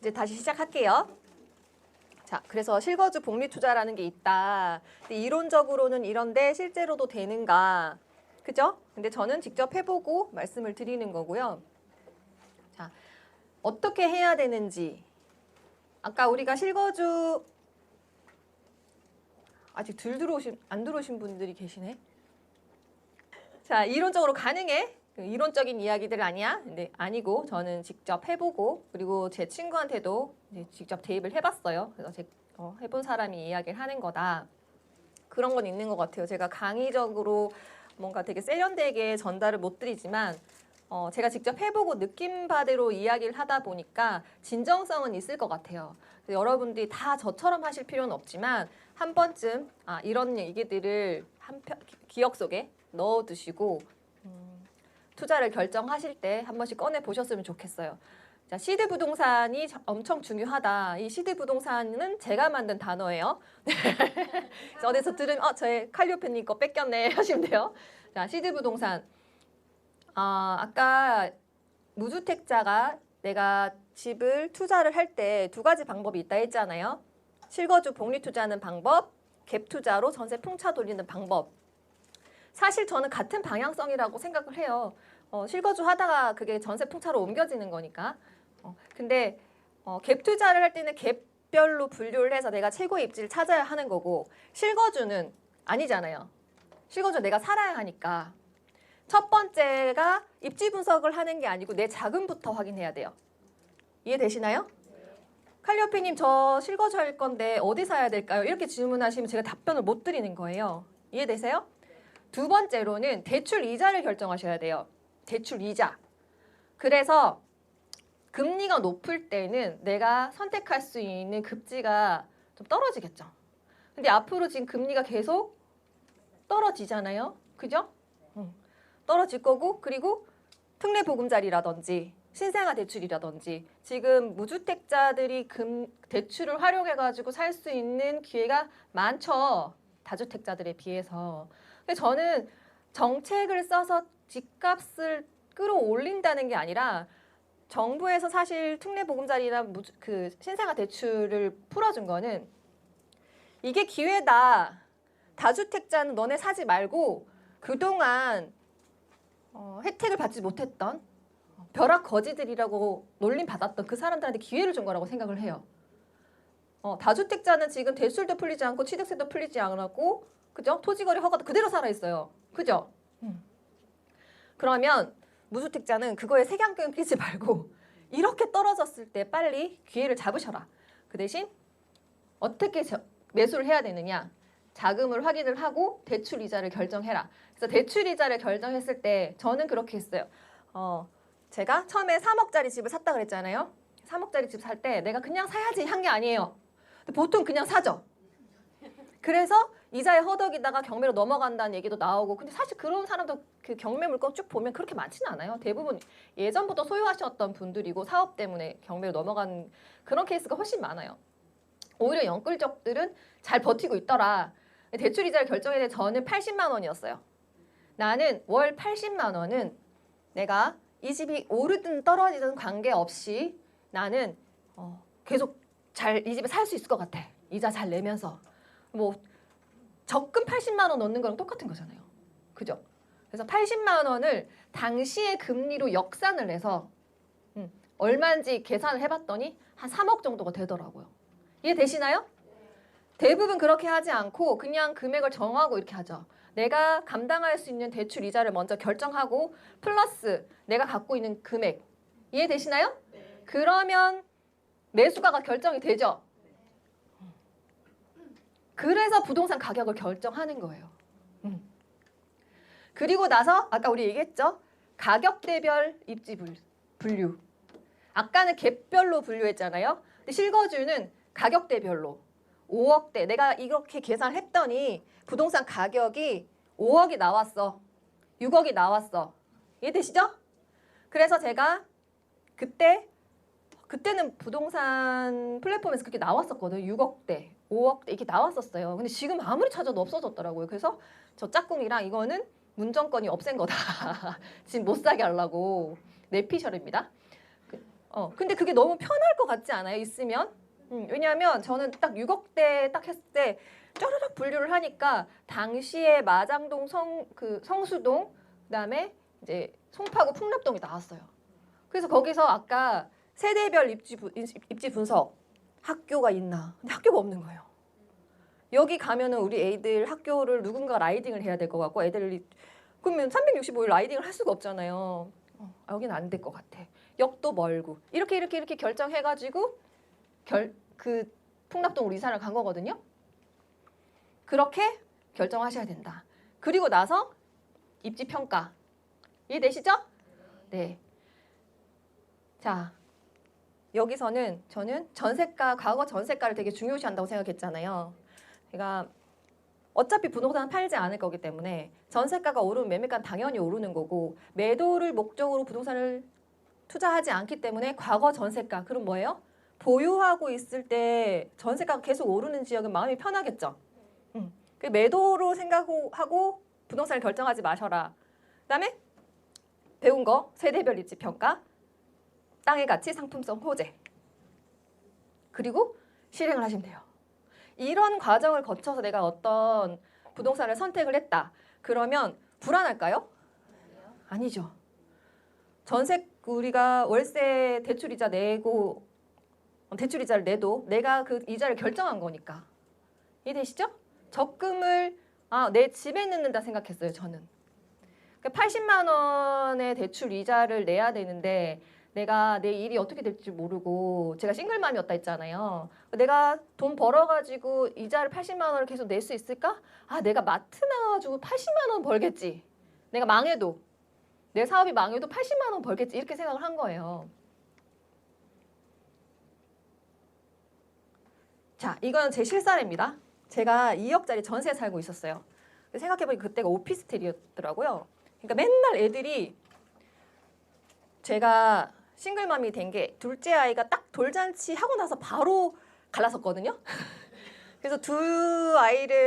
이제 다시 시작할게요. 자, 그래서 실거주 복리 투자라는 게 있다. 근데 이론적으로는 이런데 실제로도 되는가? 그죠? 근데 저는 직접 해보고 말씀을 드리는 거고요. 자, 어떻게 해야 되는지. 아까 우리가 실거주 아직 안 들어오신 분들이 계시네. 자, 이론적으로 가능해? 이론적인 이야기들 아니야? 근데 아니고 저는 직접 해보고 그리고 제 친구한테도 이제 직접 대입을 해봤어요. 그래서 해본 사람이 이야기를 하는 거다. 그런 건 있는 것 같아요. 제가 강의적으로 뭔가 되게 세련되게 전달을 못 드리지만 제가 직접 해보고 느낌 바대로 이야기를 하다 보니까 진정성은 있을 것 같아요. 여러분들이 다 저처럼 하실 필요는 없지만 한 번쯤 이런 얘기들을 기억 속에 넣어두시고 투자를 결정하실 때 한 번씩 꺼내 보셨으면 좋겠어요. 자, 시드 부동산이 엄청 중요하다. 이 시드 부동산은 제가 만든 단어예요. 그래서 어디서 들으면 저의 칼리오페님 거 뺏겼네 하시면 돼요. 자, 시드 부동산. 아까 무주택자가 내가 집을 투자를 할 때 두 가지 방법이 있다 했잖아요. 실거주 복리 투자하는 방법, 갭 투자로 전세 풍차 돌리는 방법. 사실 저는 같은 방향성이라고 생각을 해요. 실거주 하다가 그게 전세 풍차로 옮겨지는 거니까. 근데 갭 투자를 할 때는 갭별로 분류를 해서 내가 최고의 입지를 찾아야 하는 거고 실거주는 아니잖아요. 실거주 내가 살아야 하니까. 첫 번째가 입지 분석을 하는 게 아니고 내 자금부터 확인해야 돼요. 이해되시나요? 칼리오페님 저 실거주 할 건데 어디 사야 될까요? 이렇게 질문하시면 제가 답변을 못 드리는 거예요. 이해되세요? 두 번째로는 대출 이자를 결정하셔야 돼요. 대출 이자. 그래서 금리가 높을 때는 내가 선택할 수 있는 급지가 좀 떨어지겠죠. 근데 앞으로 지금 금리가 계속 떨어지잖아요. 그죠? 떨어질 거고 그리고 특례보금자리라든지 신생아 대출이라든지 지금 무주택자들이 대출을 활용해가지고 살 수 있는 기회가 많죠. 다주택자들에 비해서. 근데 저는 정책을 써서 집값을 끌어올린다는 게 아니라 정부에서 사실 특례보금자리나 신생아 대출을 풀어준 거는 이게 기회다. 다주택자는 너네 사지 말고 그동안 혜택을 받지 못했던 벼락 거지들이라고 놀림 받았던 그 사람들한테 기회를 준 거라고 생각을 해요. 다주택자는 지금 대출도 풀리지 않고 취득세도 풀리지 않았고 그죠? 토지거래 허가도 그대로 살아있어요. 그죠? 그러면 무주택자는 그거에 색안경 끼지 말고 이렇게 떨어졌을 때 빨리 기회를 잡으셔라. 그 대신 어떻게 매수를 해야 되느냐? 자금을 확인을 하고 대출 이자를 결정해라. 그래서 대출 이자를 결정했을 때 저는 그렇게 했어요. 제가 처음에 3억짜리 집을 샀다 그랬잖아요. 3억짜리 집 살 때 내가 그냥 사야지 한 게 아니에요. 보통 그냥 사죠. 그래서 이자에 허덕이다가 경매로 넘어간다는 얘기도 나오고 근데 사실 그런 사람도 그 경매 물건 쭉 보면 그렇게 많지는 않아요. 대부분 예전부터 소유하셨던 분들이고 사업 때문에 경매로 넘어간 그런 케이스가 훨씬 많아요. 오히려 영끌족들은 잘 버티고 있더라. 대출 이자를 결정할 때 저는 80만 원이었어요. 나는 월 80만 원은 내가 이 집이 오르든 떨어지든 관계없이 나는 계속 이 집에 살 수 있을 것 같아. 이자 잘 내면서. 뭐 적금 80만 원 넣는 거랑 똑같은 거잖아요. 그죠? 그래서 80만 원을 당시의 금리로 역산을 해서 얼마인지 계산을 해봤더니 한 3억 정도가 되더라고요. 이해되시나요? 대부분 그렇게 하지 않고 그냥 금액을 정하고 이렇게 하죠. 내가 감당할 수 있는 대출 이자를 먼저 결정하고 플러스 내가 갖고 있는 금액. 이해되시나요? 네. 그러면 매수가가 결정이 되죠. 그래서 부동산 가격을 결정하는 거예요. 그리고 나서 아까 우리 얘기했죠. 가격대별 입지 분류. 아까는 갭별로 분류했잖아요. 근데 실거주는 가격대별로 5억대 내가 이렇게 계산을 했더니 부동산 가격이 5억이 나왔어. 6억이 나왔어. 이해되시죠? 그래서 제가 그때는 부동산 플랫폼에서 그렇게 나왔었거든요. 6억대, 5억대 이렇게 나왔었어요. 근데 지금 아무리 찾아도 없어졌더라고요. 그래서 저 짝꿍이랑 이거는 문정권이 없앤 거다. 지금 못 사게 하려고. 내피셜입니다. 근데 그게 너무 편할 것 같지 않아요? 있으면? 왜냐하면 저는 딱 6억대 딱 했을 때 쩌르륵 분류를 하니까 당시에 마장동 성수동 그다음에 이제 송파구 풍납동이 나왔어요. 그래서 거기서 아까 세대별 입지 분석 학교가 있나? 근데 학교가 없는 거예요. 여기 가면은 우리 애들 학교를 누군가 라이딩을 해야 될 것 같고 애들이 그러면 365일 라이딩을 할 수가 없잖아요. 여기는 안 될 것 같아. 역도 멀고 이렇게 결정해가지고 그 풍납동으로 이사를 간 거거든요. 그렇게 결정하셔야 된다. 그리고 나서 입지 평가 이해되시죠? 네. 자, 여기서는 저는 전세가 과거 전세가를 되게 중요시한다고 생각했잖아요. 제가 어차피 부동산 팔지 않을 거기 때문에 전세가가 오르면 매매가는 당연히 오르는 거고 매도를 목적으로 부동산을 투자하지 않기 때문에 과거 전세가 그럼 뭐예요? 보유하고 있을 때 전세가가 계속 오르는 지역은 마음이 편하겠죠. 그 매도로 생각하고 부동산을 결정하지 마셔라. 그다음에 배운 거 세대별 입지 평가, 땅의 가치, 상품성 호재. 그리고 실행을 하시면 돼요. 이런 과정을 거쳐서 내가 어떤 부동산을 선택을 했다. 그러면 불안할까요? 아니죠. 우리가 월세 대출이자 내고 대출이자를 내도 내가 그 이자를 결정한 거니까. 이해되시죠? 적금을 내 집에 넣는다 생각했어요. 저는. 80만 원의 대출 이자를 내야 되는데 내가 내 일이 어떻게 될지 모르고 제가 싱글맘이었다 했잖아요. 내가 돈 벌어가지고 이자를 80만 원을 계속 낼 수 있을까? 내가 마트 나와가지고 80만 원 벌겠지. 내가 망해도 내 사업이 망해도 80만 원 벌겠지. 이렇게 생각을 한 거예요. 자, 이건 제 실사례입니다. 제가 2억짜리 전세에 살고 있었어요. 생각해보니까 그때가 오피스텔이었더라고요. 그러니까 맨날 애들이 제가 싱글맘이 된 게 둘째 아이가 딱 돌잔치 하고 나서 바로 갈라섰거든요. 그래서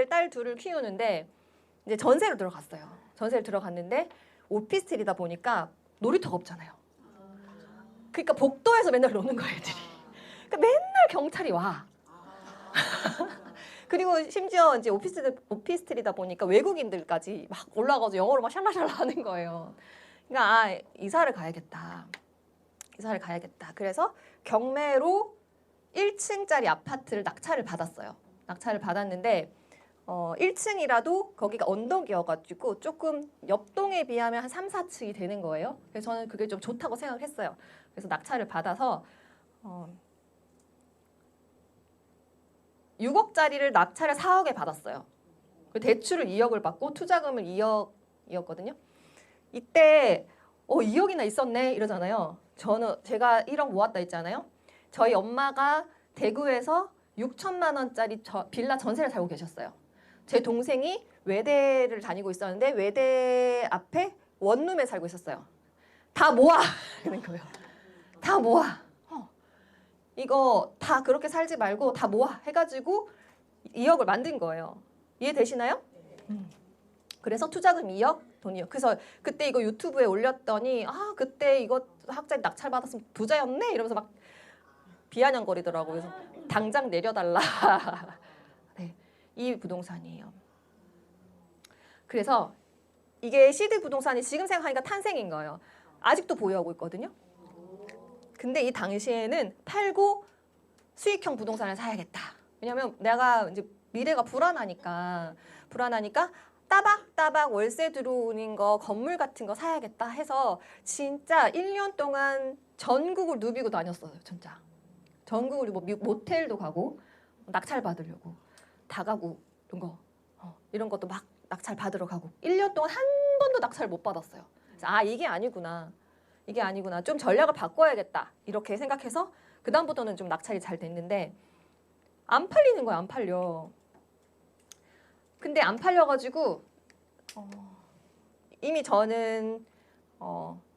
딸 둘을 키우는데 이제 전세로 들어갔어요. 전세를 들어갔는데 오피스텔이다 보니까 놀이터가 없잖아요. 그러니까 복도에서 맨날 노는 거예요, 애들이. 그러니까 맨날 경찰이 와. 그리고 심지어 이제 오피스텔이다 보니까 외국인들까지 막 올라가서 영어로 막 샬라샬라 하는 거예요. 그러니까 이사를 가야겠다. 그래서 경매로 1층짜리 아파트를 낙찰을 받았어요. 낙찰을 받았는데 1층이라도 거기가 언덕이어가지고 조금 옆동에 비하면 한 3, 4층이 되는 거예요. 그래서 저는 그게 좀 좋다고 생각을 했어요. 그래서 낙찰을 받아서 6억짜리를 낙찰을 4억에 받았어요. 그 대출을 2억을 받고 투자금을 2억이었거든요. 이때 2억이나 있었네 이러잖아요. 제가 1억 모았다 했잖아요. 저희 엄마가 대구에서 6천만 원짜리 빌라 전세를 살고 계셨어요. 제 동생이 외대를 다니고 있었는데 외대 앞에 원룸에 살고 있었어요. 다 모아! 이러는 거예요. 다 모아! 이거 다 그렇게 살지 말고 다 모아! 해가지고 2억을 만든 거예요. 이해되시나요? 그래서 투자금 2억, 돈 2억. 그래서 그때 이거 유튜브에 올렸더니 그때 이거 학자리 낙찰 받았으면 부자였네? 이러면서 막 비아냥거리더라고요. 그래서 당장 내려달라. 네, 이 부동산이에요. 그래서 이게 시드 부동산이 지금 생각하니까 탄생인 거예요. 아직도 보유하고 있거든요. 근데 이 당시에는 팔고 수익형 부동산을 사야겠다. 왜냐면 내가 이제 미래가 불안하니까 따박따박 월세 들어오는 거 건물 같은 거 사야겠다 해서 진짜 1년 동안 전국을 누비고 다녔어요. 진짜. 전국을 모텔도 가고 낙찰 받으려고 다가구 이런 것도 막 낙찰 받으러 가고 1년 동안 한 번도 낙찰 못 받았어요. 그래서 이게 아니구나. 좀 전략을 바꿔야겠다. 이렇게 생각해서 그 다음부터는 좀 낙찰이 잘 됐는데 안 팔리는 거야. 안 팔려. 근데 안 팔려가지고 이미 저는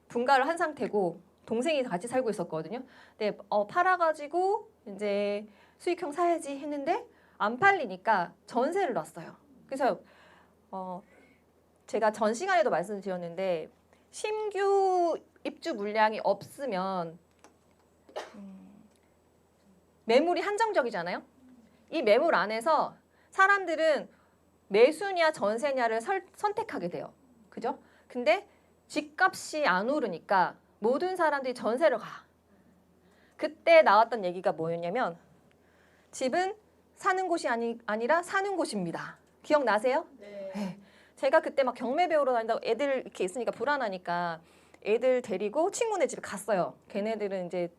분가를 한 상태고 동생이 같이 살고 있었거든요. 근데 팔아가지고 이제 수익형 사야지 했는데 안 팔리니까 전세를 놨어요. 그래서 제가 전 시간에도 말씀드렸는데 신규 입주 물량이 없으면 매물이 한정적이잖아요. 이 매물 안에서 사람들은 매수냐 전세냐를 선택하게 돼요. 그죠? 근데 집값이 안 오르니까 모든 사람들이 전세를 가. 그때 나왔던 얘기가 뭐였냐면 집은 사는 곳이 아니라 사는 곳입니다. 기억나세요? 네. 제가 그때 막 경매 배우러 다닌다고 애들 이렇게 있으니까 불안하니까 애들 데리고 친구네 집에 갔어요. 걔네들은 이제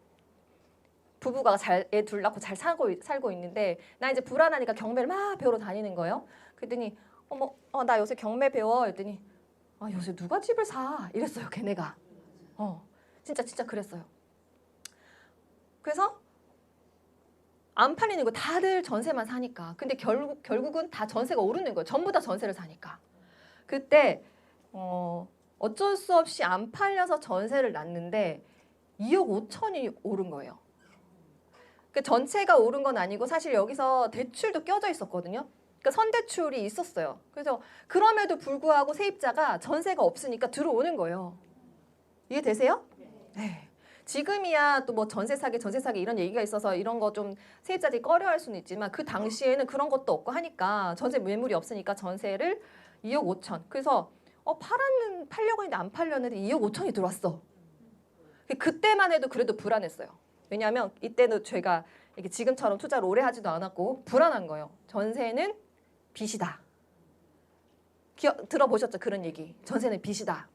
부부가 애 둘 낳고 잘 살고 있는데 나 이제 불안하니까 경매를 막 배우러 다니는 거예요. 그랬더니 어머 나 요새 경매 배워. 그랬더니 요새 누가 집을 사? 이랬어요. 걔네가. 진짜 그랬어요. 그래서 안 팔리는 거 다들 전세만 사니까. 근데 결국은 다 전세가 오르는 거예요. 전부 다 전세를 사니까. 그때 어쩔 수 없이 안 팔려서 전세를 놨는데 2억 5천이 오른 거예요. 그 전체가 오른 건 아니고 사실 여기서 대출도 껴져 있었거든요. 그러니까 선대출이 있었어요. 그래서 그럼에도 불구하고 세입자가 전세가 없으니까 들어오는 거예요. 이해되세요? 네. 지금이야 또 뭐 전세 사기 이런 얘기가 있어서 이런 거 좀 세입자들이 꺼려할 수는 있지만 그 당시에는 그런 것도 없고 하니까 전세 매물이 없으니까 전세를 2억 5천. 그래서 팔려고 했는데 안 팔렸는데 2억 5천이 들어왔어. 그때만 해도 그래도 불안했어요. 왜냐하면 이때는 제가 이렇게 지금처럼 투자를 오래 하지도 않았고 불안한 거예요. 전세는 빚이다. 들어보셨죠? 그런 얘기. 전세는 빚이다.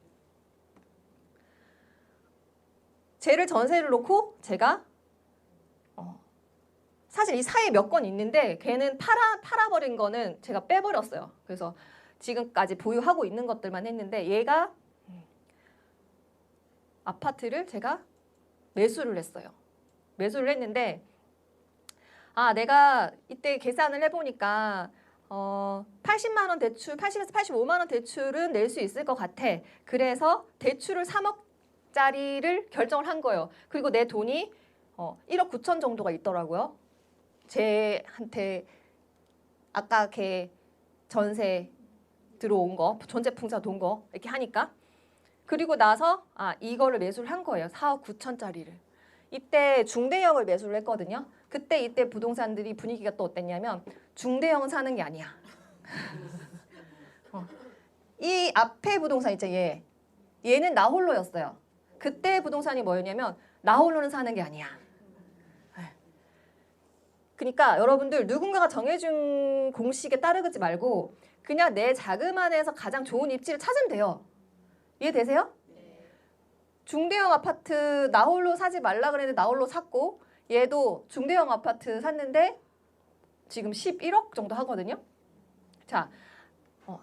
쟤를 전세를 놓고 제가 사실 이 사이에 몇 건 있는데 걔는 팔아버린 거는 제가 빼버렸어요. 그래서 지금까지 보유하고 있는 것들만 했는데 얘가 아파트를 제가 매수를 했어요. 매수를 했는데 내가 이때 계산을 해보니까 80만 원 대출, 80에서 85만 원 대출은 낼 수 있을 것 같아. 그래서 대출을 3억짜리를 결정을 한 거예요. 그리고 내 돈이 1억 9천 정도가 있더라고요. 쟤한테 아까 걔 전세 들어온 거, 전세풍차 돈 거 이렇게 하니까. 그리고 나서 이거를 매수를 한 거예요. 4억 9천짜리를. 이때 중대형을 매수를 했거든요. 이때 부동산들이 분위기가 또 어땠냐면 중대형은 사는 게 아니야. 이 앞에 부동산 있죠. 얘는 나 홀로였어요. 그때 부동산이 뭐였냐면 나 홀로는 사는 게 아니야. 그러니까 여러분들 누군가가 정해준 공식에 따르지 말고 그냥 내 자금 안에서 가장 좋은 입지를 찾으면 돼요. 이해되세요? 중대형 아파트 나 홀로 사지 말라 그랬는데 나 홀로 샀고 얘도 중대형 아파트 샀는데 지금 11억 정도 하거든요. 자,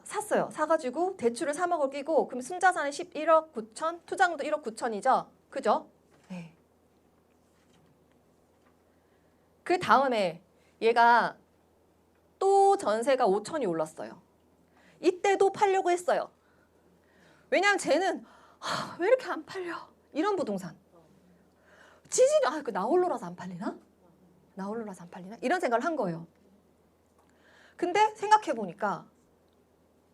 샀어요. 사가지고 대출을 3억을 끼고 그럼 순자산은 11억 9천, 투자금도 1억 9천이죠. 그죠? 네. 그 다음에 얘가 또 전세가 5천이 올랐어요. 이때도 팔려고 했어요. 왜냐하면 쟤는 왜 이렇게 안 팔려? 이런 부동산. 지지도 나 홀로라서 안 팔리나? 나 홀로라서 안 팔리나? 이런 생각을 한 거예요. 근데 생각해 보니까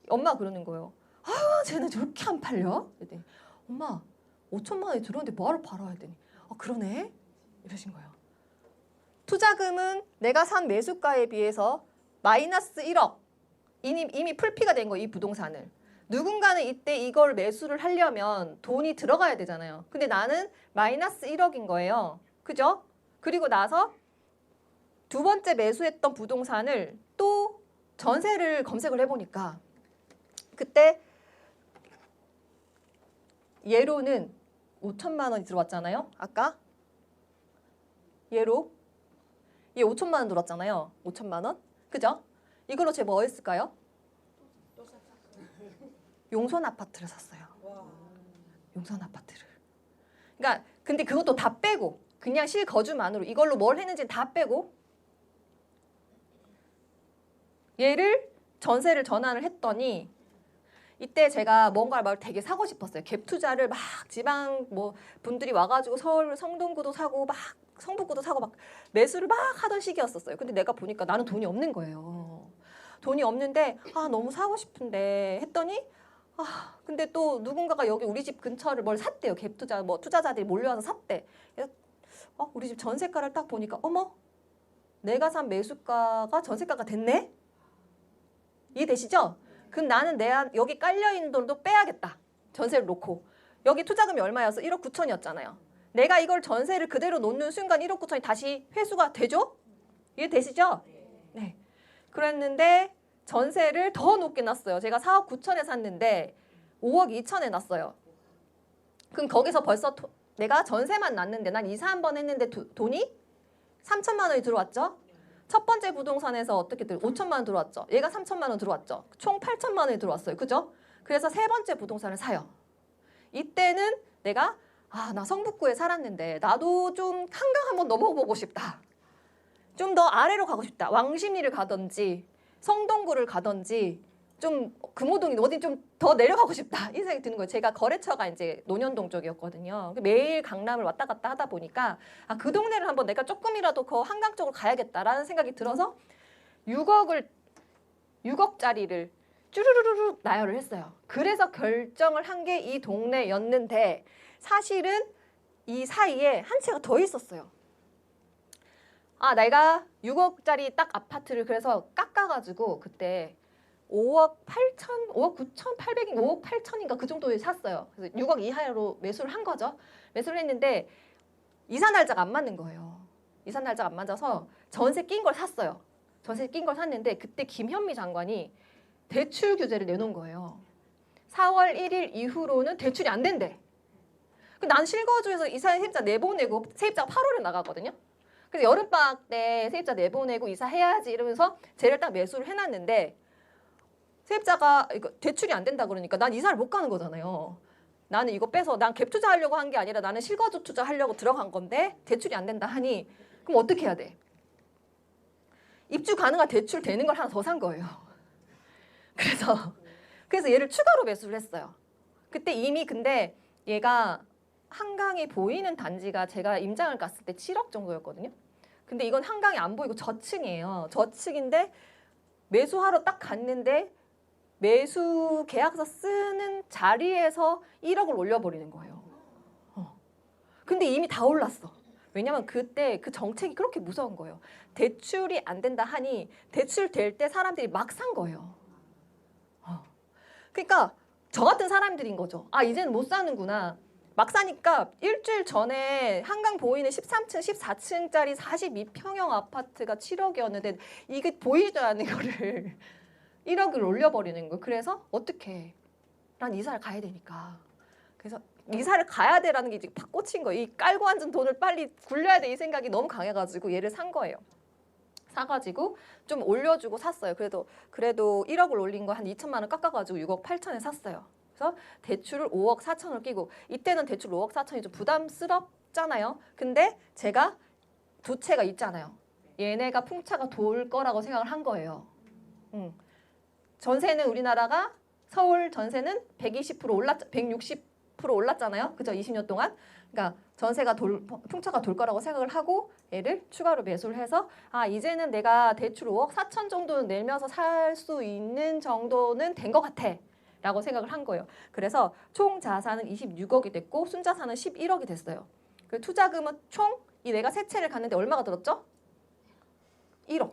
엄마가 그러는 거예요. 쟤는 저렇게 안 팔려? 그랬더니 엄마 5천만 원이 들어오는데 뭐하러 팔아? 했더니 그러네? 이러신 거예요. 투자금은 내가 산 매수가에 비해서 마이너스 1억. 이미 풀피가 된 거예요. 이 부동산을. 누군가는 이때 이걸 매수를 하려면 돈이 들어가야 되잖아요. 근데 나는 마이너스 1억인 거예요. 그죠? 그리고 나서 두 번째 매수했던 부동산을 또 전세를 검색을 해보니까 그때 예로는 5천만 원이 들어왔잖아요. 아까 예로 얘 5천만 원 들어왔잖아요. 5천만 원. 그죠? 이걸로 제가 뭐 했을까요? 용선 아파트를 샀어요. 용선 아파트를. 그러니까 근데 그것도 다 빼고 그냥 실거주만으로 이걸로 뭘 했는지 다 빼고 얘를 전세를 전환을 했더니 이때 제가 뭔가를 막 되게 사고 싶었어요. 갭 투자를 막 지방 뭐 분들이 와가지고 서울 성동구도 사고 막 성북구도 사고 막 매수를 막 하던 시기였었어요. 근데 내가 보니까 나는 돈이 없는 거예요. 돈이 없는데 너무 사고 싶은데 했더니 근데 또 누군가가 여기 우리 집 근처를 뭘 샀대요. 갭 투자 뭐 투자자들이 몰려와서 샀대. 우리 집 전세가를 딱 보니까 어머 내가 산 매수가가 전세가가 됐네? 이해되시죠? 그럼 나는 여기 깔려있는 돈도 빼야겠다. 전세를 놓고. 여기 투자금이 얼마였어? 1억 9천이었잖아요. 내가 이걸 전세를 그대로 놓는 순간 1억 9천이 다시 회수가 되죠? 이해되시죠? 네. 그랬는데 전세를 더 높게 놨어요. 제가 4억 9천에 샀는데 5억 2천에 놨어요. 그럼 거기서 벌써 내가 전세만 놨는데 난 이사 한 번 했는데 돈이 3천만 원이 들어왔죠? 첫 번째 부동산에서 어떻게 5천만 원 들어왔죠? 얘가 3천만 원 들어왔죠? 총 8천만 원이 들어왔어요. 그죠? 그래서 세 번째 부동산을 사요. 이때는 내가 나 성북구에 살았는데 나도 좀 한강 한번 넘어보고 싶다. 좀 더 아래로 가고 싶다. 왕십리를 가든지 성동구를 가든지 좀 금호동이 어디 좀 더 내려가고 싶다. 이 생각이 드는 거예요. 제가 거래처가 이제 논현동 쪽이었거든요. 매일 강남을 왔다 갔다 하다 보니까 그 동네를 한번 내가 조금이라도 그 한강 쪽으로 가야겠다라는 생각이 들어서 6억짜리를 쭈루루루 나열을 했어요. 그래서 결정을 한 게 이 동네였는데 사실은 이 사이에 한 채가 더 있었어요. 내가 6억짜리 딱 아파트를 그래서 깎아가지고 그때 5억 9천 8백인가 5억 8천인가 그 정도에 샀어요. 그래서 6억 이하로 매수를 한 거죠. 매수를 했는데 이사 날짜가 안 맞는 거예요. 이사 날짜가 안 맞아서 전세 낀 걸 샀어요. 전세 낀 걸 샀는데 그때 김현미 장관이 대출 규제를 내놓은 거예요. 4월 1일 이후로는 대출이 안 된대. 난 실거주에서 이사 세입자 내보내고 세입자가 8월에 나가거든요. 그래서 여름방학 때 세입자 내보내고 이사해야지 이러면서 쟤를 딱 매수를 해놨는데 세입자가 이거 대출이 안 된다 그러니까 난 이사를 못 가는 거잖아요. 나는 이거 빼서 난 갭 투자하려고 한 게 아니라 나는 실거주 투자하려고 들어간 건데 대출이 안 된다 하니 그럼 어떻게 해야 돼? 입주 가능한 대출 되는 걸 하나 더 산 거예요. 그래서 얘를 추가로 매수를 했어요. 그때 이미 근데 얘가 한강이 보이는 단지가 제가 임장을 갔을 때 7억 정도였거든요. 근데 이건 한강이 안 보이고 저층이에요. 저층인데 매수하러 딱 갔는데 매수 계약서 쓰는 자리에서 1억을 올려버리는 거예요. 근데 이미 다 올랐어. 왜냐면 그때 그 정책이 그렇게 무서운 거예요. 대출이 안 된다 하니 대출 될 때 사람들이 막 산 거예요. 그러니까 저 같은 사람들인 거죠. 이제는 못 사는구나. 막 사니까 일주일 전에 한강 보이는 13층, 14층짜리 42평형 아파트가 7억이었는데 이게 보이지도 않는 거를 1억을 올려버리는 거예요. 그래서 어떻게? 난 이사를 가야 되니까. 그래서 이사를 가야 돼라는 게 이제 팍 꽂힌 거예요. 이 깔고 앉은 돈을 빨리 굴려야 돼 이 생각이 너무 강해가지고 얘를 산 거예요. 사가지고 좀 올려주고 샀어요. 그래도 1억을 올린 거 한 2천만 원 깎아가지고 6억 8천에 샀어요. 그래서 대출을 5억 4천을 끼고 이때는 대출 5억 4천이 좀 부담스럽잖아요. 근데 제가 두 채가 있잖아요. 얘네가 풍차가 돌 거라고 생각을 한 거예요. 전세는 우리나라가 서울 전세는 160% 올랐잖아요. 그죠? 20년 동안. 그러니까 전세가 풍차가 돌 거라고 생각을 하고 얘를 추가로 매수를 해서 이제는 내가 대출 5억 4천 정도는 내면서 살 수 있는 정도는 된 것 같아. 라고 생각을 한 거예요. 그래서 총 자산은 26억이 됐고 순자산은 11억이 됐어요. 그 투자금은 총 내가 세 채를 갔는데 얼마가 들었죠? 1억.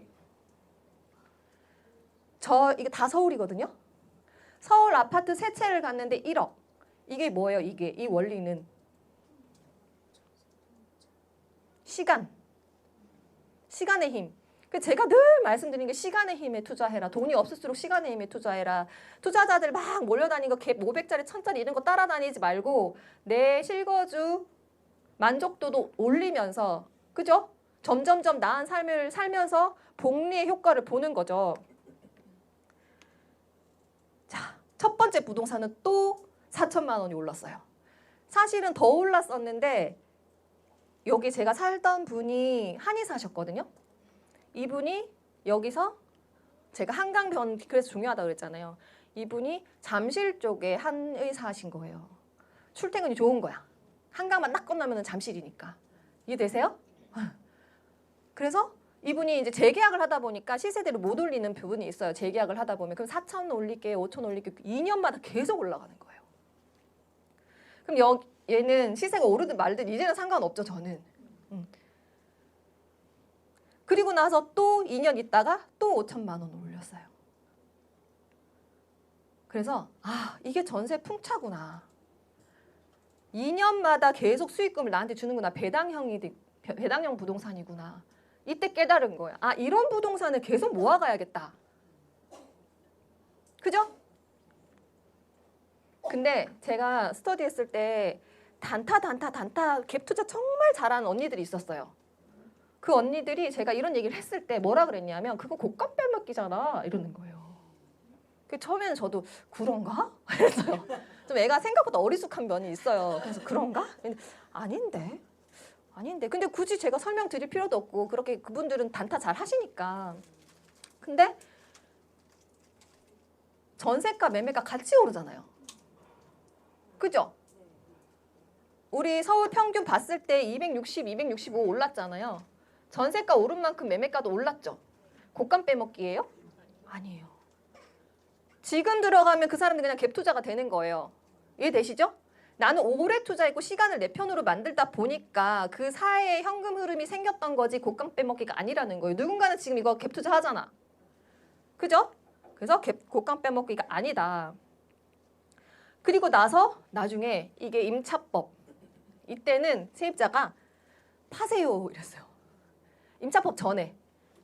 이게 다 서울이거든요. 서울 아파트 세 채를 갔는데 1억. 이게 뭐예요? 이 원리는 시간의 힘. 제가 늘 말씀드리는 게 시간의 힘에 투자해라. 돈이 없을수록 시간의 힘에 투자해라. 투자자들 막 몰려다니는 거 갭 500짜리, 1000짜리 이런 거 따라다니지 말고 내 실거주 만족도도 올리면서 그죠? 점점점 나은 삶을 살면서 복리의 효과를 보는 거죠. 자, 첫 번째 부동산은 또 4천만 원이 올랐어요. 사실은 더 올랐었는데 여기 제가 살던 분이 한의사셨거든요. 이분이 여기서 제가 한강변 그래서 중요하다고 그랬잖아요. 이분이 잠실 쪽에 한의사신 거예요. 출퇴근이 좋은 거야. 한강만 딱 건너면 잠실이니까. 이해되세요? 그래서 이분이 이제 재계약을 하다 보니까 시세대로 못 올리는 부분이 있어요. 재계약을 하다 보면 그럼 4천 올릴게, 5천 올릴게 2년마다 계속 올라가는 거예요. 그럼 얘는 시세가 오르든 말든 이제는 상관없죠. 저는. 그리고 나서 또 2년 있다가 또 5천만 원을 올렸어요. 그래서 이게 전세 풍차구나. 2년마다 계속 수익금을 나한테 주는구나. 배당형 부동산이구나. 이때 깨달은 거예요. 이런 부동산을 계속 모아가야겠다. 그죠? 근데 제가 스터디했을 때 단타 갭 투자 정말 잘하는 언니들이 있었어요. 그 언니들이 제가 이런 얘기를 했을 때 뭐라 그랬냐면 그거 곶감 빼먹기잖아 이러는 거예요. 처음에는 저도 그런가? 이랬어요. 좀 애가 생각보다 어리숙한 면이 있어요. 그래서 그런가? 아닌데. 근데 굳이 제가 설명드릴 필요도 없고 그렇게 그분들은 단타 잘 하시니까. 근데 전세가 매매가 같이 오르잖아요. 그죠? 우리 서울 평균 봤을 때 260, 265 올랐잖아요. 전세가 오른 만큼 매매가도 올랐죠. 곶감 빼먹기예요? 아니에요. 지금 들어가면 그 사람들 그냥 갭 투자가 되는 거예요. 이해되시죠? 나는 오래 투자했고 시간을 내 편으로 만들다 보니까 그 사이에 현금 흐름이 생겼던 거지 곶감 빼먹기가 아니라는 거예요. 누군가는 지금 이거 갭 투자 하잖아. 그죠? 그래서 곶감 빼먹기가 아니다. 그리고 나서 나중에 이게 임차법. 이때는 세입자가 파세요 이랬어요. 임차법 전에.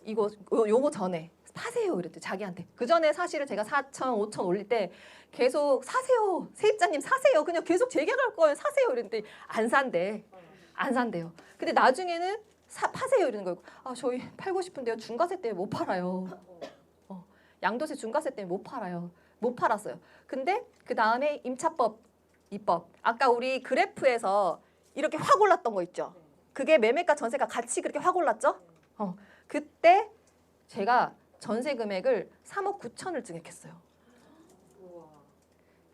요거 전에. 파세요 이랬대 자기한테. 그 전에 사실은 제가 4천, 5천 올릴 때 계속 사세요. 세입자님 사세요. 그냥 계속 재계약할 거예요. 사세요 이랬는데 안 산대. 안 산대요. 근데 나중에는 파세요 이러는 거예요. 저희 팔고 싶은데요. 중과세 때문에 못 팔아요. 양도세 중과세 때문에 못 팔아요. 못 팔았어요. 근데 그 다음에 임차법 입법. 아까 우리 그래프에서 이렇게 확 올랐던 거 있죠. 그게 매매가 전세가 같이 그렇게 확 올랐죠. 그때 제가 전세 금액을 3억 9천을 증액했어요.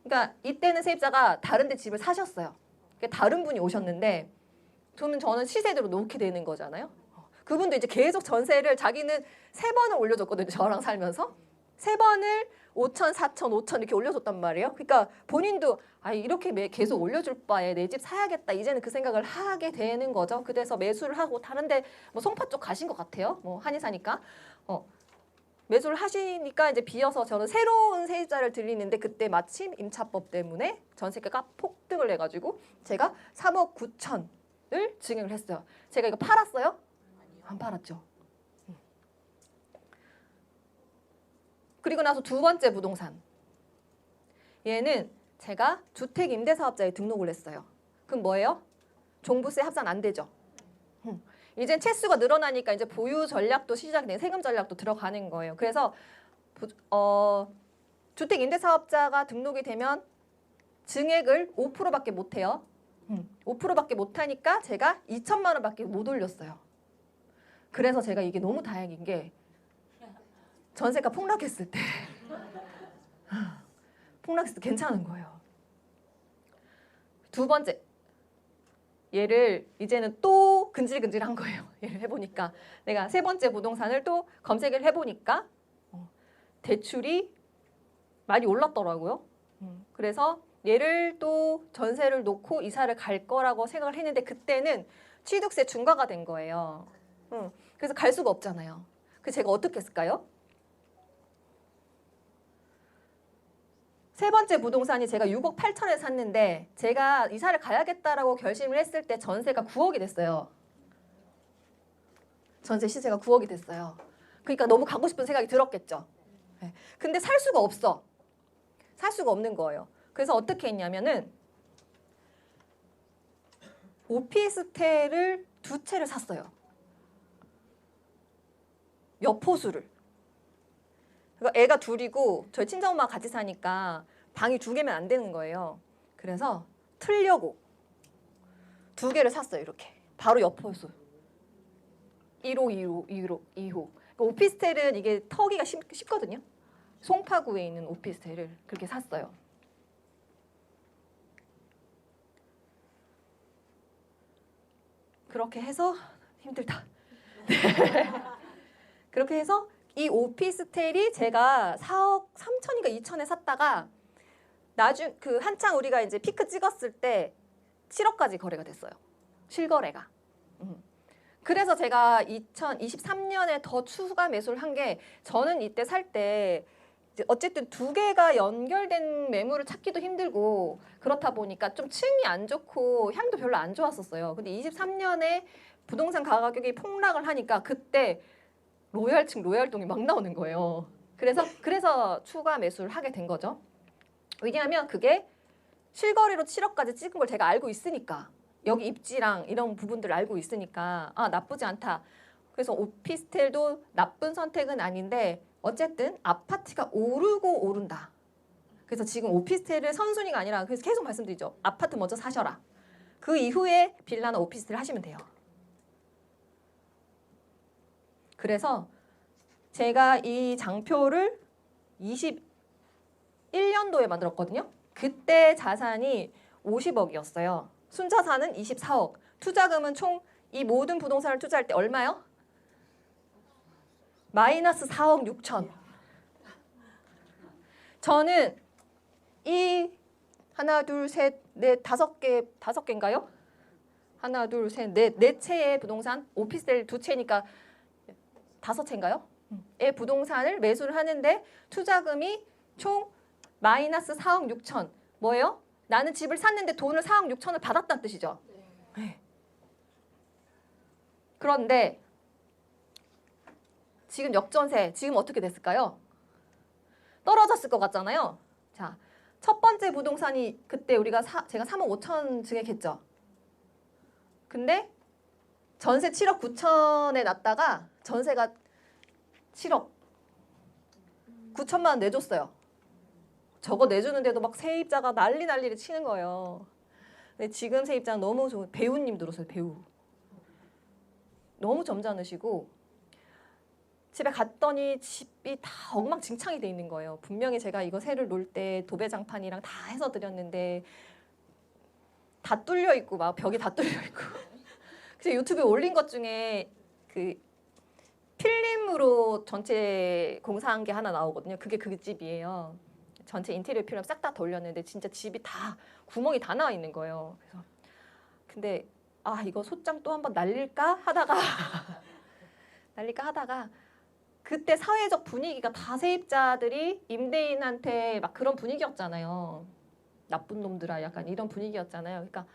그러니까 이때는 세입자가 다른 데 집을 사셨어요. 그러니까 다른 분이 오셨는데 그러면 저는 시세대로 놓게 되는 거잖아요. 그분도 이제 계속 전세를 자기는 3번을 올려줬거든요. 저랑 살면서. 3번을 5천, 4천, 5천 이렇게 올려줬단 말이에요. 그러니까 본인도 이렇게 계속 올려줄 바에 내 집 사야겠다. 이제는 그 생각을 하게 되는 거죠. 그래서 매수를 하고 다른데 뭐 송파 쪽 가신 것 같아요. 뭐 한의사니까. 매수를 하시니까 이제 비어서 저는 새로운 세입자를 들리는데 그때 마침 임차법 때문에 전세가가 폭등을 해가지고 제가 3억 9천을 증액을 했어요. 제가 이거 팔았어요? 안 팔았죠. 그리고 나서 두 번째 부동산. 얘는 제가 주택임대사업자에 등록을 했어요. 그럼 뭐예요? 종부세 합산 안 되죠. 이제 채수가 늘어나니까 이제 보유 전략도 시작이 돼, 세금 전략도 들어가는 거예요. 그래서 주택임대사업자가 등록이 되면 증액을 5%밖에 못 해요. 5%밖에 못 하니까 제가 2천만 원밖에 못 올렸어요. 그래서 제가 이게 너무 다행인 게 전세가 폭락했을 때 괜찮은 거예요. 두 번째. 얘를 이제는 또 근질근질한 거예요. 얘를 해보니까 내가 세 번째 부동산을 또 검색을 해보니까 대출이 많이 올랐더라고요. 그래서 얘를 또 전세를 놓고 이사를 갈 거라고 생각을 했는데 그때는 취득세 중과가 된 거예요. 그래서 갈 수가 없잖아요. 그래서 제가 어떻게 했을까요? 세 번째 부동산이 제가 6억 8천에 샀는데 제가 이사를 가야겠다라고 결심을 했을 때 전세가 9억이 됐어요. 전세 시세가 9억이 됐어요. 그러니까 너무 가고 싶은 생각이 들었겠죠. 네. 근데 살 수가 없어. 살 수가 없는 거예요. 그래서 어떻게 했냐면은 오피스텔을 2채를 샀어요. 여포수를. 그러니까 애가 둘이고 저희 친정엄마가 같이 사니까 방이 2개면 안 되는 거예요. 그래서 틀려고 2개를 샀어요. 이렇게. 바로 여포수. 1호, 2호. 그러니까 오피스텔은 이게 터기가 쉽거든요. 송파구에 있는 오피스텔을 그렇게 샀어요. 그렇게 해서 힘들다. 그렇게 해서 이 오피스텔이 제가 4억 3천인가 2천에 샀다가 한창 우리가 이제 피크 찍었을 때 7억까지 거래가 됐어요. 실거래가. 그래서 제가 2023년에 더 추가 매수를 한 게 저는 이때 살 때 어쨌든 두 개가 연결된 매물을 찾기도 힘들고 그렇다 보니까 좀 층이 안 좋고 향도 별로 안 좋았었어요. 근데 23년에 부동산 가격이 폭락을 하니까 그때 로얄층, 로얄동이 막 나오는 거예요. 그래서 추가 매수를 하게 된 거죠. 왜냐하면 그게 실거래로 7억까지 찍은 걸 제가 알고 있으니까 여기 입지랑 이런 부분들을 알고 있으니까 아 나쁘지 않다. 그래서 오피스텔도 나쁜 선택은 아닌데 어쨌든 아파트가 오르고 오른다. 그래서 지금 오피스텔을 선순위가 아니라 그래서 계속 말씀드리죠. 아파트 먼저 사셔라. 그 이후에 빌라나 오피스텔을 하시면 돼요. 그래서 제가 이 장표를 21년도에 만들었거든요. 그때 자산이 50억이었어요. 순자산은 24억. 투자금은 총 이 모든 부동산을 투자할 때 얼마요? 마이너스 4억 6천. 저는 이 하나, 둘, 셋, 넷, 다섯 개인가요? 하나, 둘, 셋, 네 채의 부동산, 오피스텔 두 채니까 5채인가요? 의 부동산을 매수를 하는데 투자금이 총 마이너스 4억 6천. 뭐예요? 나는 집을 샀는데 돈을 4억 6천을 받았다는 뜻이죠. 네. 그런데 지금 역전세, 지금 어떻게 됐을까요? 떨어졌을 것 같잖아요. 자, 첫 번째 부동산이 그때 제가 3억 5천 증액했죠. 근데 전세 7억 9천에 났다가 전세가 7억 9천만 원 내줬어요. 저거 내주는데도 막 세입자가 난리를 치는 거예요. 근데 지금 세입자는 너무 좋은 배우님 들었어요. 배우. 너무 점잖으시고 집에 갔더니 집이 다 엉망진창이 돼 있는 거예요. 분명히 제가 이거 새를 놓을 때 도배장판이랑 다 해서 드렸는데 다 뚫려 있고 막 벽이 다 뚫려 있고. 그래서 유튜브에 올린 것 중에 그 필름으로 전체 공사한 게 하나 나오거든요. 그게 그 집이에요. 전체 인테리어 필름 싹 다 돌렸는데 진짜 집이 다 구멍이 다 나와 있는 거예요. 그래서 근데 아 이거 소장 또 한번 날릴까 하다가 그때 사회적 분위기가 다 세입자들이 임대인한테 막 그런 분위기였잖아요. 나쁜 놈들아 약간 이런 분위기였잖아요. 그러니까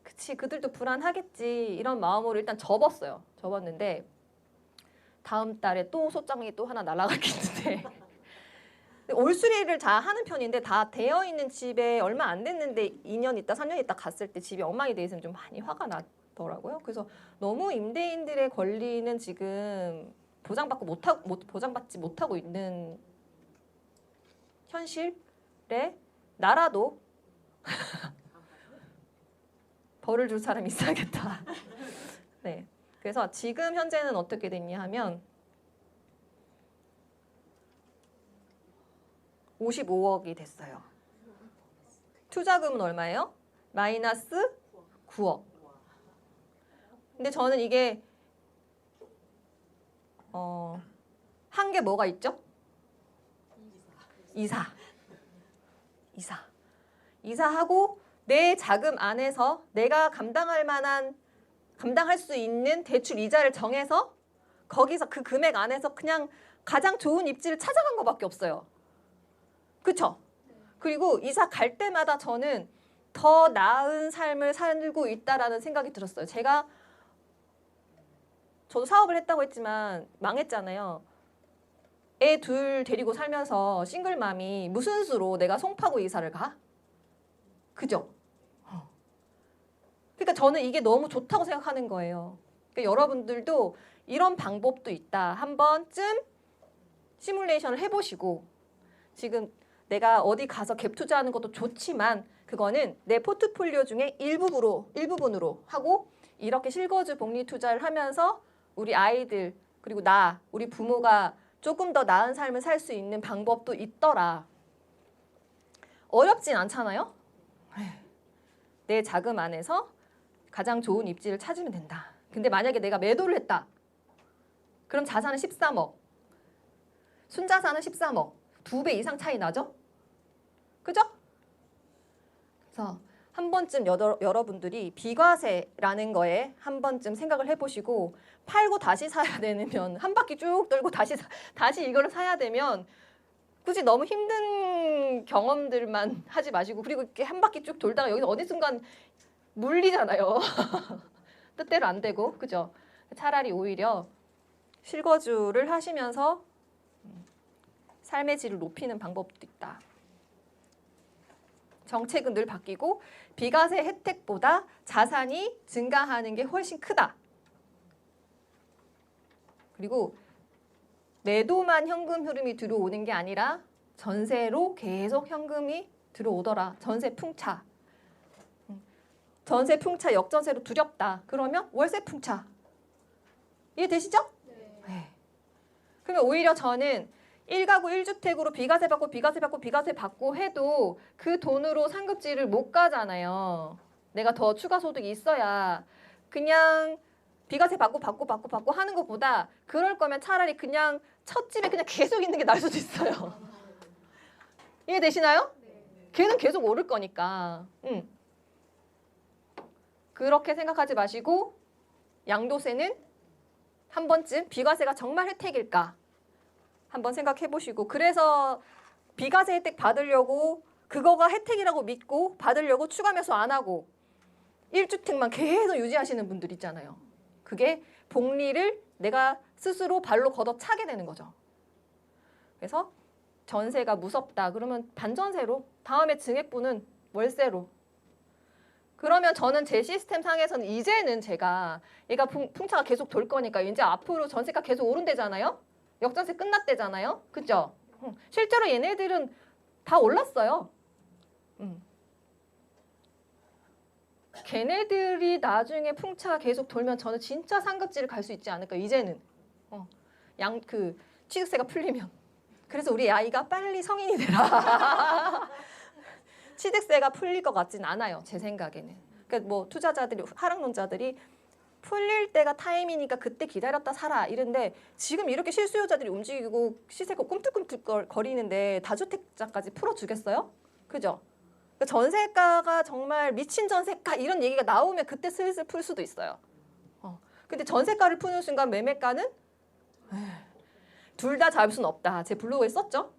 그치 그들도 불안하겠지 이런 마음으로 일단 접었어요. 접었는데 다음 달에 또 소장이 또 하나 날아갔겠는데 올수리를 다 하는 편인데 다 되어 있는 집에 얼마 안 됐는데 2년 있다 3년 있다 갔을 때 집이 엉망이 돼 있으면 좀 많이 화가 나더라고요. 그래서 너무 임대인들의 권리는 지금 보장받지 못하고 있는 현실에 나라도 벌을 줄 사람이 있어야겠다. 네. 그래서 지금 현재는 어떻게 됐냐 하면 55억이 됐어요. 투자금은 얼마예요? 마이너스 9억. 근데 저는 이게 한 게 뭐가 있죠? 이사하고 내 자금 안에서 내가 감당할 수 있는 대출 이자를 정해서 거기서 그 금액 안에서 그냥 가장 좋은 입지를 찾아간 것밖에 없어요. 그쵸? 그리고 이사 갈 때마다 저는 더 나은 삶을 살고 있다라는 생각이 들었어요. 저도 사업을 했다고 했지만 망했잖아요. 애 둘 데리고 살면서 싱글맘이 무슨 수로 내가 송파구 이사를 가? 그죠? 그러니까 저는 이게 너무 좋다고 생각하는 거예요. 그러니까 여러분들도 이런 방법도 있다. 한 번쯤 시뮬레이션을 해보시고 지금 내가 어디 가서 갭 투자하는 것도 좋지만 그거는 내 포트폴리오 중에 일부분으로 하고 이렇게 실거주 복리 투자를 하면서 우리 아이들 그리고 우리 부모가 조금 더 나은 삶을 살 수 있는 방법도 있더라. 어렵진 않잖아요? 내 자금 안에서 가장 좋은 입지를 찾으면 된다. 근데 만약에 내가 매도를 했다. 그럼 자산은 13억. 순자산은 13억. 2배 이상 차이 나죠? 그죠? 그래서 한 번쯤 여러분들이 비과세라는 거에 한 번쯤 생각을 해보시고 팔고 다시 사야 되면 한 바퀴 쭉 돌고 다시 이거를 사야 되면 굳이 너무 힘든 경험들만 하지 마시고 그리고 이렇게 한 바퀴 쭉 돌다가 여기서 어느 순간 물리잖아요. 뜻대로 안 되고 그죠? 차라리 오히려 실거주를 하시면서 삶의 질을 높이는 방법도 있다. 정책은 늘 바뀌고 비과세 혜택보다 자산이 증가하는 게 훨씬 크다. 그리고 매도만 현금 흐름이 들어오는 게 아니라 전세로 계속 현금이 들어오더라. 전세 풍차. 전세 풍차 역전세로 두렵다. 그러면 월세 풍차. 이해되시죠? 네. 그러면 오히려 저는 1가구 1주택으로 비과세 받고 해도 그 돈으로 상급지를 못 가잖아요. 내가 더 추가 소득이 있어야 그냥 비과세 받고 하는 것보다 그럴 거면 차라리 그냥 첫 집에 그냥 계속 있는 게 나을 수도 있어요. 이해되시나요? 걔는 계속 오를 거니까. 그렇게 생각하지 마시고 양도세는 한 번쯤 비과세가 정말 혜택일까? 한번 생각해 보시고 그래서 비과세 혜택 받으려고 그거가 혜택이라고 믿고 받으려고 추가 매수 안 하고 1주택만 계속 유지하시는 분들 있잖아요. 그게 복리를 내가 스스로 발로 걷어차게 되는 거죠. 그래서 전세가 무섭다. 그러면 반전세로 다음에 증액부는 월세로. 그러면 저는 제 시스템 상에서는 이제는 제가 얘가 풍차가 계속 돌 거니까 이제 앞으로 전세가 계속 오른대잖아요. 역전세 끝났대잖아요. 그죠? 실제로 얘네들은 다 올랐어요. 걔네들이 나중에 풍차가 계속 돌면 저는 진짜 상급지를 갈 수 있지 않을까 이제는. 취득세가 풀리면. 그래서 우리 아이가 빨리 성인이 되라. 취득세가 풀릴 것 같진 않아요. 제 생각에는. 그러니까 뭐 투자자들이 하락론자들이 풀릴 때가 타임이니까 그때 기다렸다 사라 이런데 지금 이렇게 실수요자들이 움직이고 시세가 꿈틀꿈틀 거리는데 다주택자까지 풀어주겠어요? 그죠? 그러니까 전세가가 정말 미친 전세가 이런 얘기가 나오면 그때 슬슬 풀 수도 있어요. 근데 전세가를 푸는 순간 매매가는 둘 다 잡을 수는 없다. 제 블로그에 썼죠?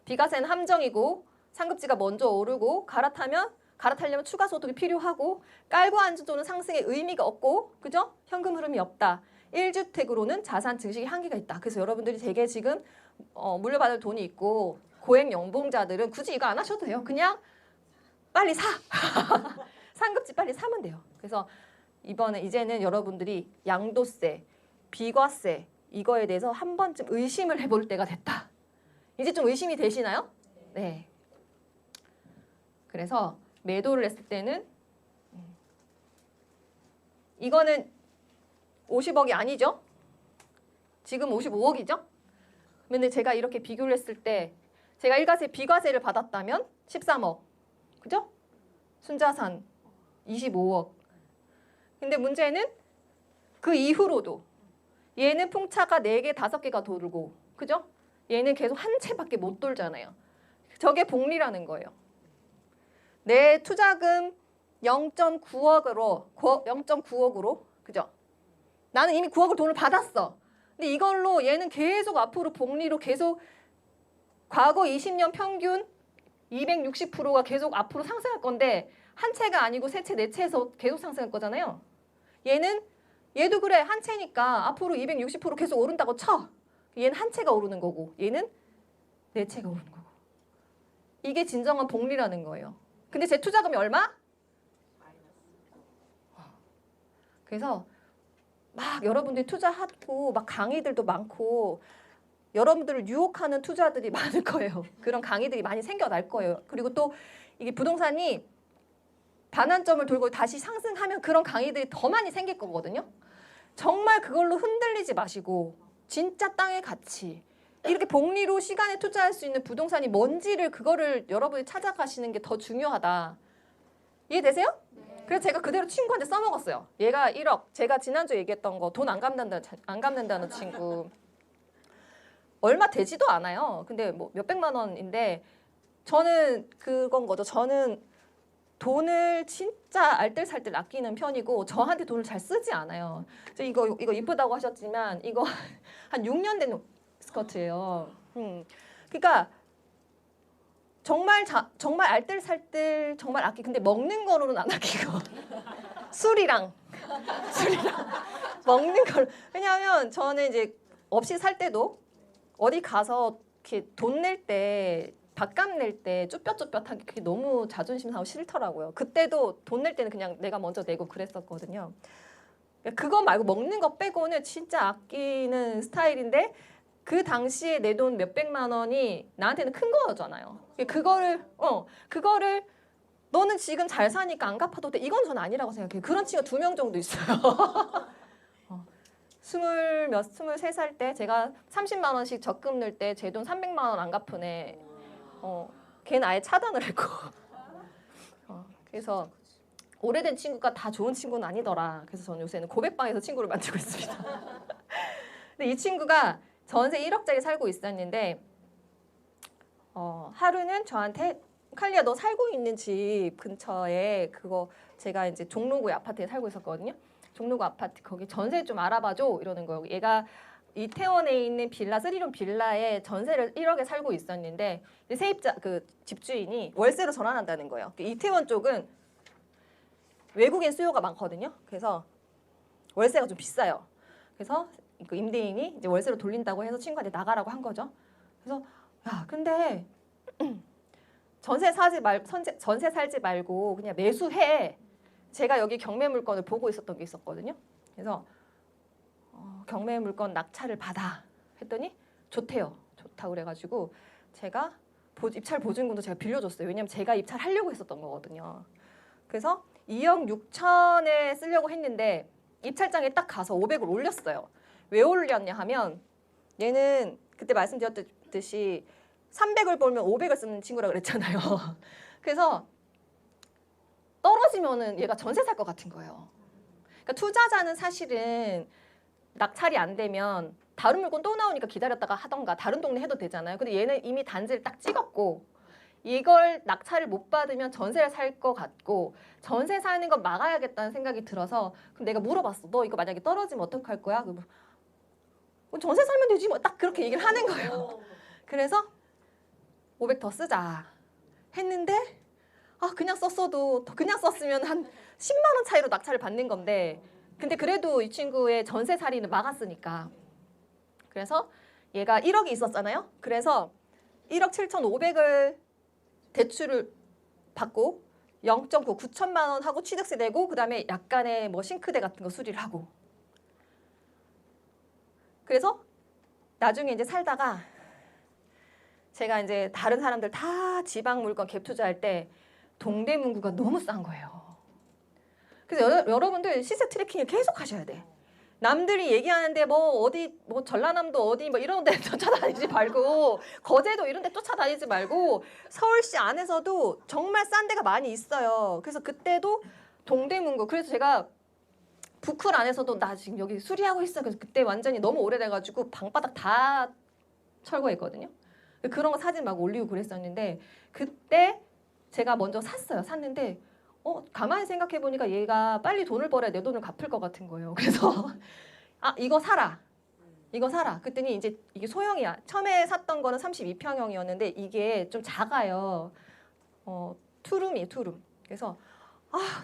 비과세는 함정이고 상급지가 먼저 오르고 갈아타려면 추가 소득이 필요하고 깔고 앉은 돈은 상승의 의미가 없고 그죠? 현금 흐름이 없다. 1주택으로는 자산 증식의 한계가 있다. 그래서 여러분들이 되게 지금 물려받을 돈이 있고 고액 연봉자들은 굳이 이거 안 하셔도 돼요. 그냥 빨리 사. 상급지 빨리 사면 돼요. 그래서 이제는 여러분들이 양도세, 비과세 이거에 대해서 한 번쯤 의심을 해볼 때가 됐다. 이제 좀 의심이 되시나요? 네. 그래서 매도를 했을 때는 이거는 50억이 아니죠? 지금 55억이죠? 근데 제가 이렇게 비교를 했을 때 제가 일가세 비과세를 받았다면 13억. 그죠? 순자산 25억. 근데 문제는 그 이후로도 얘는 풍차가 4개, 5개가 돌고 그죠? 얘는 계속 한 채밖에 못 돌잖아요. 저게 복리라는 거예요. 내 투자금 0.9억으로 그죠? 나는 이미 9억을 돈을 받았어. 근데 이걸로 얘는 계속 앞으로 복리로 계속 과거 20년 평균 260%가 계속 앞으로 상승할 건데 한 채가 아니고 세 채, 네 채에서 계속 상승할 거잖아요. 얘도 그래. 한 채니까 앞으로 260% 계속 오른다고 쳐. 얘는 한 채가 오르는 거고 얘는 네 채가 오르는 거고. 이게 진정한 복리라는 거예요. 근데 제 투자금이 얼마? 그래서 막 여러분들이 투자하고 막 강의들도 많고 여러분들을 유혹하는 투자들이 많을 거예요. 그런 강의들이 많이 생겨날 거예요. 그리고 또 이게 부동산이 반환점을 돌고 다시 상승하면 그런 강의들이 더 많이 생길 거거든요. 정말 그걸로 흔들리지 마시고 진짜 땅의 가치 이렇게 복리로 시간에 투자할 수 있는 부동산이 뭔지를 그거를 여러분이 찾아가시는 게 더 중요하다. 이해되세요? 네. 그래서 제가 그대로 친구한테 써먹었어요. 얘가 1억. 제가 지난주에 얘기했던 거 돈 안 갚는다는 친구. 얼마 되지도 않아요. 근데 뭐 몇백만 원인데 저는 그건 거죠. 저는 돈을 진짜 알뜰살뜰 아끼는 편이고 저한테 돈을 잘 쓰지 않아요. 이거 이쁘다고 하셨지만 이거 한 6년 된 스커트예요. 그러니까 정말 알뜰살뜰 정말 아끼. 근데 먹는 거로는 안 아끼고 술이랑 먹는 걸. 왜냐하면 저는 이제 없이 살 때도 어디 가서 이렇게 돈 낼 때 밥값 낼 때 쭈뼛쭈뼛하게 그게 너무 자존심 상하고 싫더라고요. 그때도 돈 낼 때는 그냥 내가 먼저 내고 그랬었거든요. 그거 말고 먹는 거 빼고는 진짜 아끼는 스타일인데 그 당시에 내 돈 몇백만 원이 나한테는 큰 거잖아요. 그거를 너는 지금 잘 사니까 안 갚아도 돼. 이건 전 아니라고 생각해요. 그런 친구가 2명 정도 있어요. 23살 때 제가 30만 원씩 적금 넣을 때 제 돈 300만 원 안 갚으네. 걔는 아예 차단을 했고. 그래서 오래된 친구가 다 좋은 친구는 아니더라. 그래서 저는 요새는 고백방에서 친구를 만들고 있습니다. 근데 이 친구가 전세 1억짜리 살고 있었는데 하루는 저한테 칼리야 너 살고 있는 집 근처에 그거 제가 이제 종로구의 아파트에 살고 있었거든요. 종로구 아파트 거기 전세 좀 알아봐줘 이러는 거예요. 얘가 이태원에 있는 빌라 3룸 빌라에 전세를 1억에 살고 있었는데 세입자 그 집주인이 월세로 전환한다는 거예요. 이태원 쪽은 외국인 수요가 많거든요. 그래서 월세가 좀 비싸요. 그래서 그 임대인이 이제 월세로 돌린다고 해서 친구한테 나가라고 한 거죠. 그래서 야 근데 전세 살지 말고 그냥 매수해. 제가 여기 경매 물건을 보고 있었던 게 있었거든요. 그래서 경매 물건 낙찰을 받아 했더니 좋대요. 좋다고 그래가지고 제가 입찰 보증금도 제가 빌려줬어요. 왜냐면 제가 입찰하려고 했었던 거거든요. 그래서 2억 6천에 쓰려고 했는데 입찰장에 딱 가서 500을 올렸어요. 왜 올렸냐 하면 얘는 그때 말씀드렸듯이 300을 벌면 500을 쓰는 친구라 그랬잖아요. 그래서 떨어지면은 얘가 전세 살 것 같은 거예요. 그러니까 투자자는 사실은 낙찰이 안 되면 다른 물건 또 나오니까 기다렸다가 하던가 다른 동네 해도 되잖아요. 근데 얘는 이미 단지를 딱 찍었고 이걸 낙찰을 못 받으면 전세를 살 것 같고 전세 사는 거 막아야겠다는 생각이 들어서 그럼 내가 물어봤어. 너 이거 만약에 떨어지면 어떡할 거야? 그럼 전세 살면 되지 뭐 딱 그렇게 얘기를 하는 거예요. 그래서 500 더 쓰자 했는데 그냥 썼어도 그냥 썼으면 한 10만 원 차이로 낙찰을 받는 건데 근데 그래도 이 친구의 전세 살이는 막았으니까 그래서 얘가 1억이 있었잖아요. 그래서 1억 7,500을 대출을 받고 0.9 9천만 원 하고 취득세 내고 그다음에 약간의 뭐 싱크대 같은 거 수리를 하고 그래서 나중에 이제 살다가 제가 이제 다른 사람들 다 지방 물건 갭 투자할 때 동대문구가 너무 싼 거예요. 그래서 여러분들 시세 트래킹을 계속 하셔야 돼. 남들이 얘기하는데 뭐 어디 뭐 전라남도 어디 뭐 이런 데 쫓아다니지 말고 거제도 이런 데 쫓아다니지 말고 서울시 안에서도 정말 싼 데가 많이 있어요. 그래서 그때도 동대문구 그래서 제가 부클 안에서도 나 지금 여기 수리하고 있어. 그래서 그때 완전히 너무 오래돼가지고 방바닥 다 철거했거든요. 그런 거 사진 막 올리고 그랬었는데 그때 제가 먼저 샀어요. 샀는데 가만히 생각해 보니까 얘가 빨리 돈을 벌어야 내 돈을 갚을 것 같은 거예요. 그래서 이거 사라. 이거 사라. 그랬더니 이제 이게 소형이야. 처음에 샀던 거는 32평형이었는데 이게 좀 작아요. 투룸이에요, 투룸. 그래서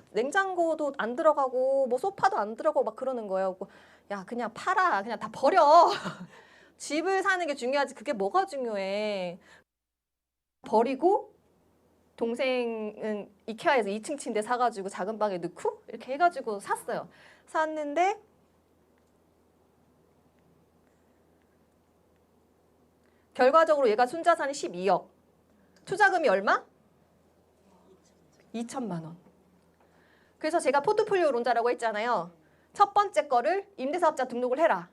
냉장고도 안 들어가고 뭐 소파도 안 들어가고 막 그러는 거예요. 야, 그냥 팔아. 그냥 다 버려. 집을 사는 게 중요하지. 그게 뭐가 중요해. 버리고 동생은 이케아에서 2층 침대 사가지고 작은 방에 넣고 이렇게 해가지고 샀어요. 샀는데 결과적으로 얘가 순자산이 12억. 투자금이 얼마? 2천만 원. 그래서 제가 포트폴리오 론자라고 했잖아요. 첫 번째 거를 임대사업자 등록을 해라.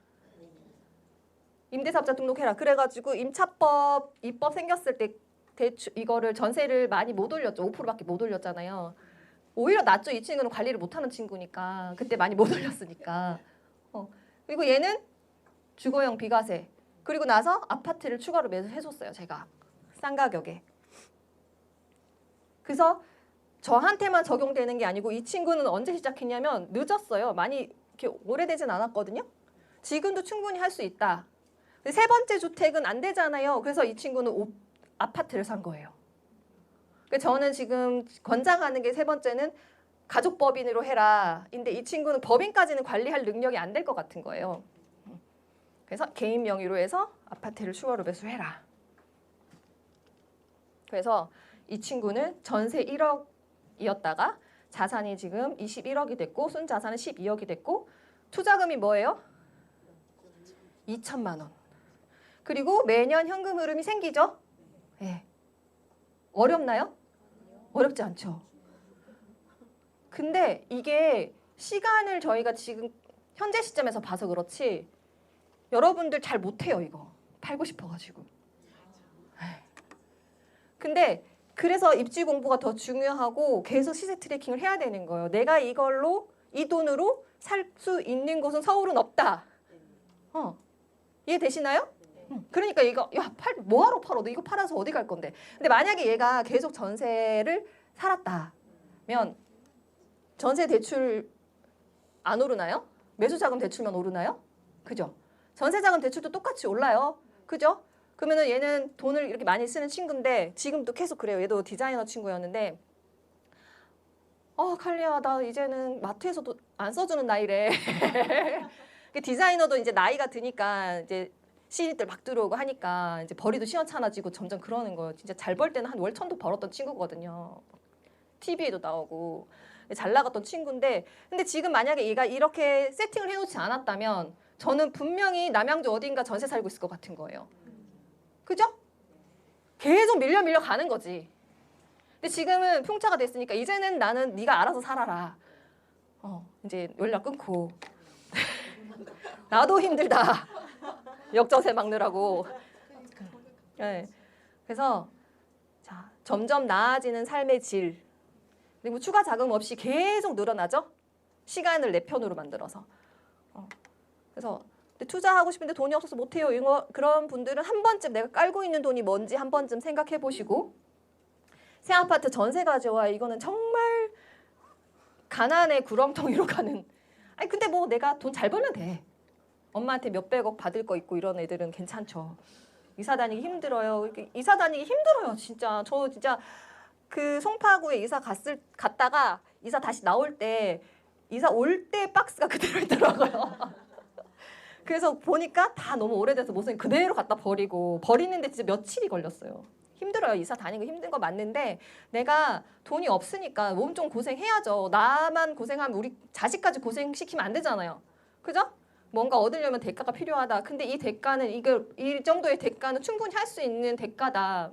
임대사업자 등록해라. 그래가지고 임차법 입법 생겼을 때 이거를 전세를 많이 못 올렸죠. 5%밖에 못 올렸잖아요. 오히려 낫죠. 이 친구는 관리를 못하는 친구니까. 그때 많이 못 올렸으니까. 그리고 얘는 주거용 비과세. 그리고 나서 아파트를 추가로 매수해줬어요. 제가 싼 가격에. 그래서 저한테만 적용되는 게 아니고 이 친구는 언제 시작했냐면 늦었어요. 많이 이렇게 오래되진 않았거든요. 지금도 충분히 할 수 있다. 세 번째 주택은 안 되잖아요. 그래서 이 친구는 아파트를 산 거예요. 저는 지금 권장하는 게 세 번째는 가족법인으로 해라. 근데 이 친구는 법인까지는 관리할 능력이 안 될 것 같은 거예요. 그래서 개인 명의로 해서 아파트를 추가로 매수해라. 그래서 이 친구는 전세 1억이었다가 자산이 지금 21억이 됐고 순자산은 12억이 됐고 투자금이 뭐예요? 2천만 원. 그리고 매년 현금 흐름이 생기죠? 네. 어렵나요? 어렵지 않죠. 근데 이게 시간을 저희가 지금 현재 시점에서 봐서 그렇지 여러분들 잘 못해요 이거. 팔고 싶어가지고. 근데 그래서 입지 공부가 더 중요하고 계속 시세 트래킹을 해야 되는 거예요. 내가 이걸로 이 돈으로 살 수 있는 곳은 서울은 없다. 이해되시나요? 그러니까 이거 뭐하러 팔어? 너 이거 팔아서 어디 갈 건데? 근데 만약에 얘가 계속 전세를 살았다면 전세 대출 안 오르나요? 매수자금 대출만 오르나요? 그죠? 전세자금 대출도 똑같이 올라요. 그죠? 그러면은 얘는 돈을 이렇게 많이 쓰는 친구인데 지금도 계속 그래요. 얘도 디자이너 친구였는데 칼리야 나 이제는 마트에서도 안 써주는 나이래. 디자이너도 이제 나이가 드니까 이제 신입들 막 들어오고 하니까 이제 벌이도 시원찮아지고 점점 그러는 거예요. 진짜 잘 벌 때는 한 월 1,000도 벌었던 친구거든요. TV에도 나오고 잘 나갔던 친구인데 근데 지금 만약에 얘가 이렇게 세팅을 해놓지 않았다면 저는 분명히 남양주 어딘가 전세 살고 있을 것 같은 거예요. 그죠? 계속 밀려 가는 거지. 근데 지금은 풍차가 됐으니까 이제는 나는 네가 알아서 살아라. 이제 연락 끊고 나도 힘들다. 역전세 막느라고. 네. 그래서 자, 점점 나아지는 삶의 질. 그리고 추가 자금 없이 계속 늘어나죠. 시간을 내 편으로 만들어서. 그래서 투자하고 싶은데 돈이 없어서 못해요. 그런 분들은 한 번쯤 내가 깔고 있는 돈이 뭔지 한 번쯤 생각해 보시고 새 아파트 전세 가져와. 이거는 정말 가난의 구렁텅이로 가는. 아니 근데 뭐 내가 돈 잘 벌면 돼. 엄마한테 몇백억 받을 거 있고 이런 애들은 괜찮죠. 이사 다니기 힘들어요. 이사 다니기 힘들어요. 진짜. 저 진짜 그 송파구에 이사 갔다가 이사 다시 나올 때 이사 올 때 박스가 그대로 있더라고요. 그래서 보니까 다 너무 오래돼서 모습이 그대로 갖다 버리는데 진짜 며칠이 걸렸어요. 힘들어요. 이사 다니고 힘든 거 맞는데 내가 돈이 없으니까 몸 좀 고생해야죠. 나만 고생하면 우리 자식까지 고생시키면 안 되잖아요. 그죠? 뭔가 얻으려면 대가가 필요하다. 근데 이 대가는 이 정도의 대가는 충분히 할 수 있는 대가다.